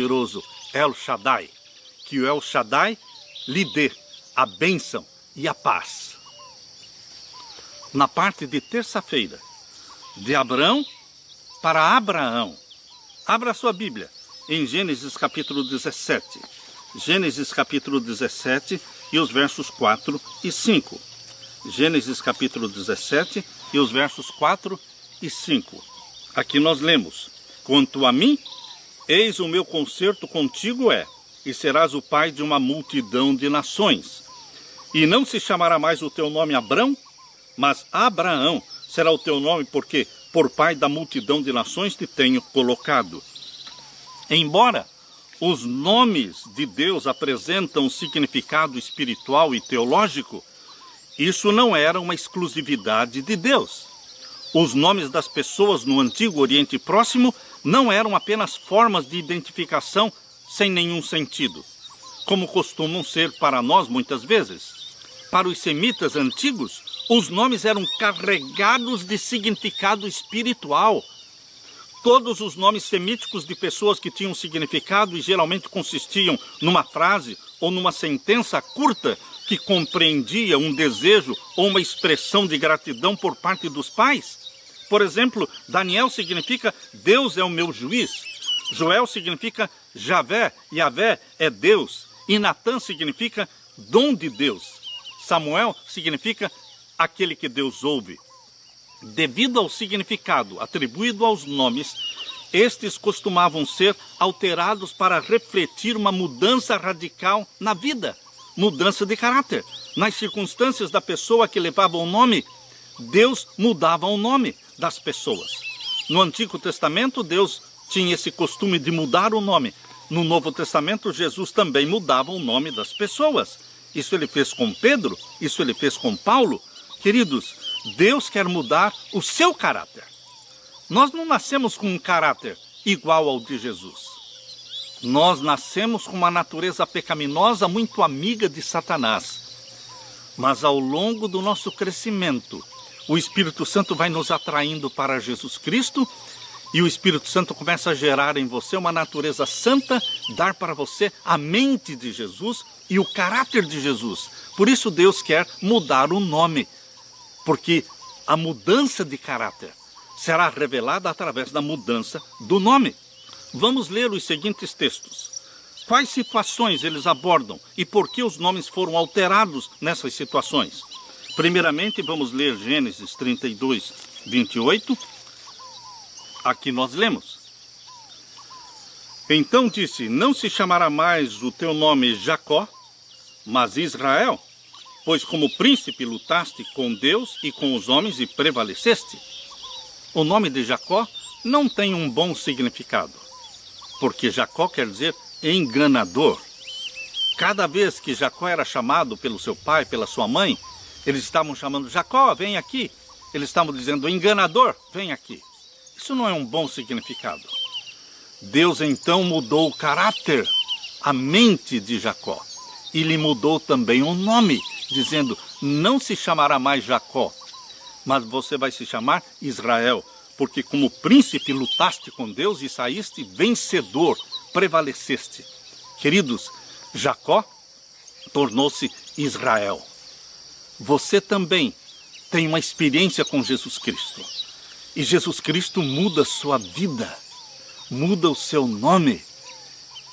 poderoso El Shaddai, que o El Shaddai lhe dê a bênção e a paz. Na parte de terça-feira, de Abraão para Abraão. Abra sua Bíblia em Gênesis capítulo 17. Gênesis capítulo 17 e os versos 4 e 5. Gênesis capítulo 17 e os versos 4 e 5. Aqui nós lemos: quanto a mim, eis o meu concerto contigo é, e serás o pai de uma multidão de nações. E não se chamará mais o teu nome Abrão, mas Abraão será o teu nome, porque por pai da multidão de nações te tenho colocado. Embora os nomes de Deus apresentam um significado espiritual e teológico, isso não era uma exclusividade de Deus. Os nomes das pessoas no Antigo Oriente Próximo não eram apenas formas de identificação sem nenhum sentido, como costumam ser para nós muitas vezes. Para os semitas antigos, os nomes eram carregados de significado espiritual. Todos os nomes semíticos de pessoas que tinham significado e geralmente consistiam numa frase ou numa sentença curta que compreendia um desejo ou uma expressão de gratidão por parte dos pais. Por exemplo, Daniel significa Deus é o meu juiz. Joel significa Javé, Yavé é Deus. E Natã significa dom de Deus. Samuel significa aquele que Deus ouve. Devido ao significado atribuído aos nomes, estes costumavam ser alterados para refletir uma mudança radical na vida, mudança de caráter. Nas circunstâncias da pessoa que levava o nome, Deus mudava o nome das pessoas. No Antigo Testamento, Deus tinha esse costume de mudar o nome. No Novo Testamento, Jesus também mudava o nome das pessoas. Isso ele fez com Pedro, isso ele fez com Paulo. Queridos, Deus quer mudar o seu caráter. Nós não nascemos com um caráter igual ao de Jesus. Nós nascemos com uma natureza pecaminosa muito amiga de Satanás. Mas ao longo do nosso crescimento, o Espírito Santo vai nos atraindo para Jesus Cristo e o Espírito Santo começa a gerar em você uma natureza santa, dar para você a mente de Jesus e o caráter de Jesus. Por isso Deus quer mudar o nome, porque a mudança de caráter será revelada através da mudança do nome. Vamos ler os seguintes textos. Quais situações eles abordam e por que os nomes foram alterados nessas situações? Primeiramente, vamos ler Gênesis 32, 28. Aqui nós lemos: então disse, não se chamará mais o teu nome Jacó, mas Israel, pois como príncipe lutaste com Deus e com os homens e prevaleceste. O nome de Jacó não tem um bom significado, porque Jacó quer dizer enganador. Cada vez que Jacó era chamado pelo seu pai, pela sua mãe, eles estavam chamando Jacó, vem aqui. Eles estavam dizendo, enganador, vem aqui. Isso não é um bom significado. Deus então mudou o caráter, a mente de Jacó. E lhe mudou também o nome, dizendo, não se chamará mais Jacó, mas você vai se chamar Israel, porque como príncipe lutaste com Deus e saíste vencedor, prevaleceste. Queridos, Jacó tornou-se Israel. Você também tem uma experiência com Jesus Cristo. E Jesus Cristo muda a sua vida, muda o seu nome.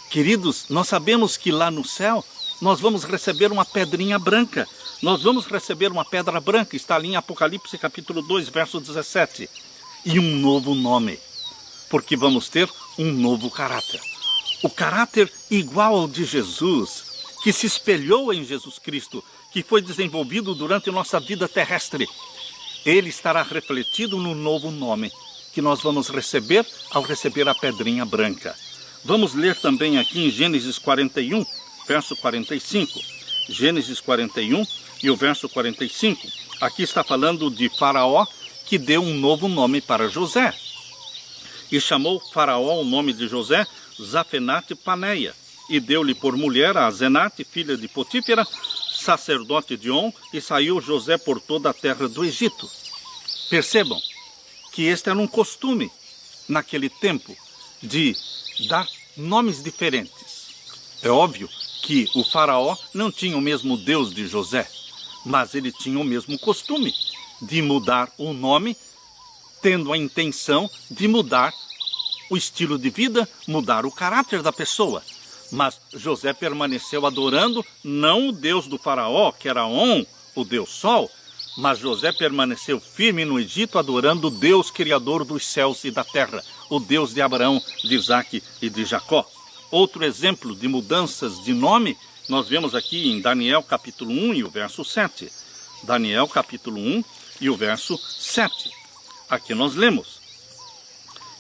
Queridos, nós sabemos que lá no céu, nós vamos receber uma pedrinha branca. Nós vamos receber uma pedra branca, está ali em Apocalipse capítulo 2, verso 17. E um novo nome, porque vamos ter um novo caráter. O caráter igual ao de Jesus, que se espelhou em Jesus Cristo, que foi desenvolvido durante nossa vida terrestre. Ele estará refletido no novo nome que nós vamos receber ao receber a pedrinha branca. Vamos ler também aqui em Gênesis 41, verso 45. Gênesis 41 e o verso 45. Aqui está falando de Faraó, que deu um novo nome para José. E chamou Faraó o nome de José Zafenate Paneia. E deu-lhe por mulher a Asenate, filha de Potífera, sacerdote de On, e saiu José por toda a terra do Egito. Percebam que este era um costume naquele tempo de dar nomes diferentes. É óbvio que o faraó não tinha o mesmo Deus de José, mas ele tinha o mesmo costume de mudar o nome, tendo a intenção de mudar o estilo de vida, mudar o caráter da pessoa. Mas José permaneceu adorando não o Deus do faraó, que era On, o Deus Sol, mas José permaneceu firme no Egito adorando o Deus criador dos céus e da terra, o Deus de Abraão, de Isaque e de Jacó. Outro exemplo de mudanças de nome, nós vemos aqui em Daniel capítulo 1 e o verso 7. Daniel capítulo 1 e o verso 7. Aqui nós lemos: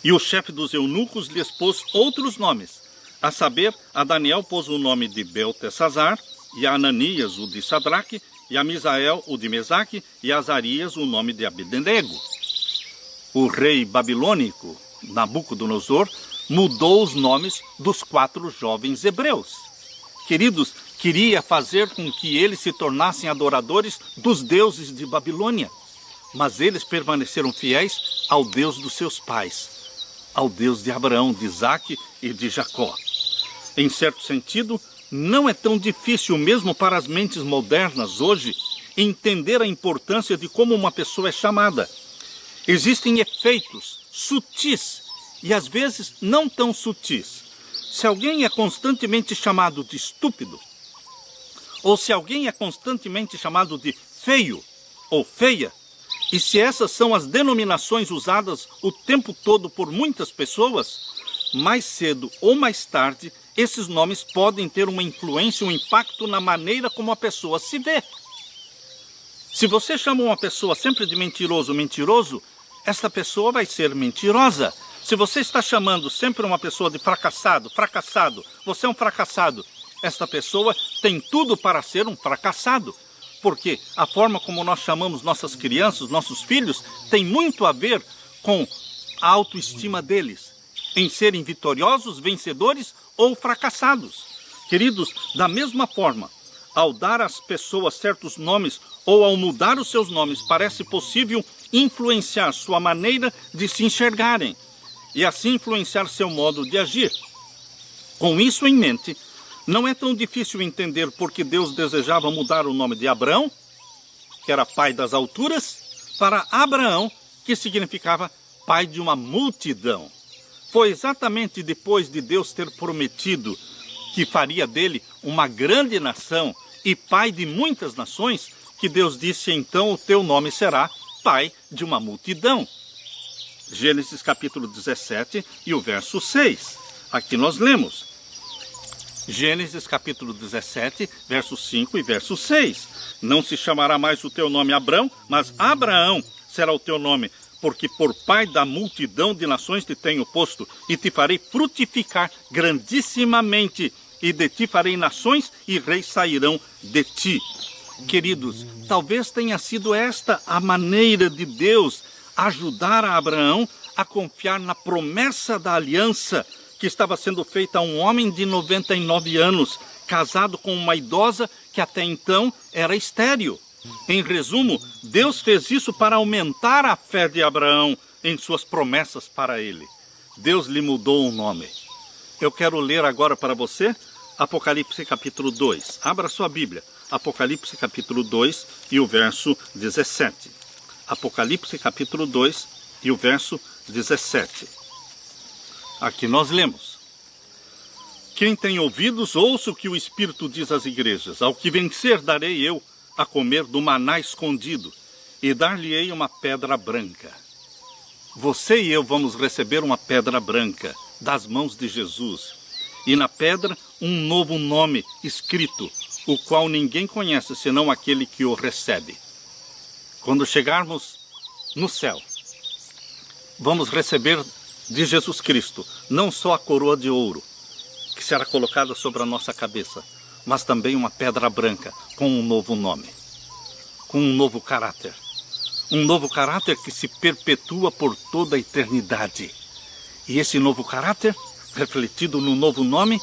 e o chefe dos eunucos lhes pôs outros nomes, a saber, a Daniel pôs o nome de Beltesazar, e a Ananias o de Sadraque, e a Misael o de Mesaque, e a Azarias o nome de Abednego. O rei babilônico Nabucodonosor mudou os nomes dos 4 jovens hebreus. Queridos, queria fazer com que eles se tornassem adoradores dos deuses de Babilônia, mas eles permaneceram fiéis ao Deus dos seus pais, ao Deus de Abraão, de Isaque e de Jacó. Em certo sentido, não é tão difícil mesmo para as mentes modernas hoje entender a importância de como uma pessoa é chamada. Existem efeitos sutis e às vezes não tão sutis. Se alguém é constantemente chamado de estúpido, ou se alguém é constantemente chamado de feio ou feia, e se essas são as denominações usadas o tempo todo por muitas pessoas, mais cedo ou mais tarde, esses nomes podem ter uma influência, um impacto na maneira como a pessoa se vê. Se você chama uma pessoa sempre de mentiroso, mentiroso, esta pessoa vai ser mentirosa. Se você está chamando sempre uma pessoa de fracassado, fracassado, você é um fracassado, esta pessoa tem tudo para ser um fracassado. Porque a forma como nós chamamos nossas crianças, nossos filhos, tem muito a ver com a autoestima deles, em serem vitoriosos, vencedores ou fracassados. Queridos, da mesma forma, ao dar às pessoas certos nomes ou ao mudar os seus nomes, parece possível influenciar sua maneira de se enxergarem e assim influenciar seu modo de agir. Com isso em mente, não é tão difícil entender porque Deus desejava mudar o nome de Abrão, que era pai das alturas, para Abraão, que significava pai de uma multidão. Foi exatamente depois de Deus ter prometido que faria dele uma grande nação e pai de muitas nações, que Deus disse: então o teu nome será pai de uma multidão. Gênesis capítulo 17 e o verso 6. Aqui nós lemos. Gênesis capítulo 17, verso 5 e verso 6. Não se chamará mais o teu nome Abrão, mas Abraão será o teu nome, porque por pai da multidão de nações te tenho posto, e te farei frutificar grandissimamente, e de ti farei nações, e reis sairão de ti. Queridos, talvez tenha sido esta a maneira de Deus ajudar a Abraão a confiar na promessa da aliança que estava sendo feita a um homem de 99 anos, casado com uma idosa que até então era estéril. Em resumo, Deus fez isso para aumentar a fé de Abraão em suas promessas para ele. Deus lhe mudou o nome. Eu quero ler agora para você Apocalipse capítulo 2. Abra sua Bíblia. Apocalipse capítulo 2 e o verso 17. Apocalipse capítulo 2 e o verso 17. Aqui nós lemos: quem tem ouvidos, ouça o que o Espírito diz às igrejas. Ao que vencer, darei eu a comer do maná escondido, e dar-lhe-ei uma pedra branca. Você e eu vamos receber uma pedra branca das mãos de Jesus, e na pedra um novo nome escrito, o qual ninguém conhece senão aquele que o recebe. Quando chegarmos no céu, vamos receber de Jesus Cristo não só a coroa de ouro, que será colocada sobre a nossa cabeça, mas também uma pedra branca com um novo nome, com um novo caráter. Um novo caráter que se perpetua por toda a eternidade. E esse novo caráter, refletido no novo nome,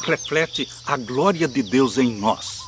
reflete a glória de Deus em nós.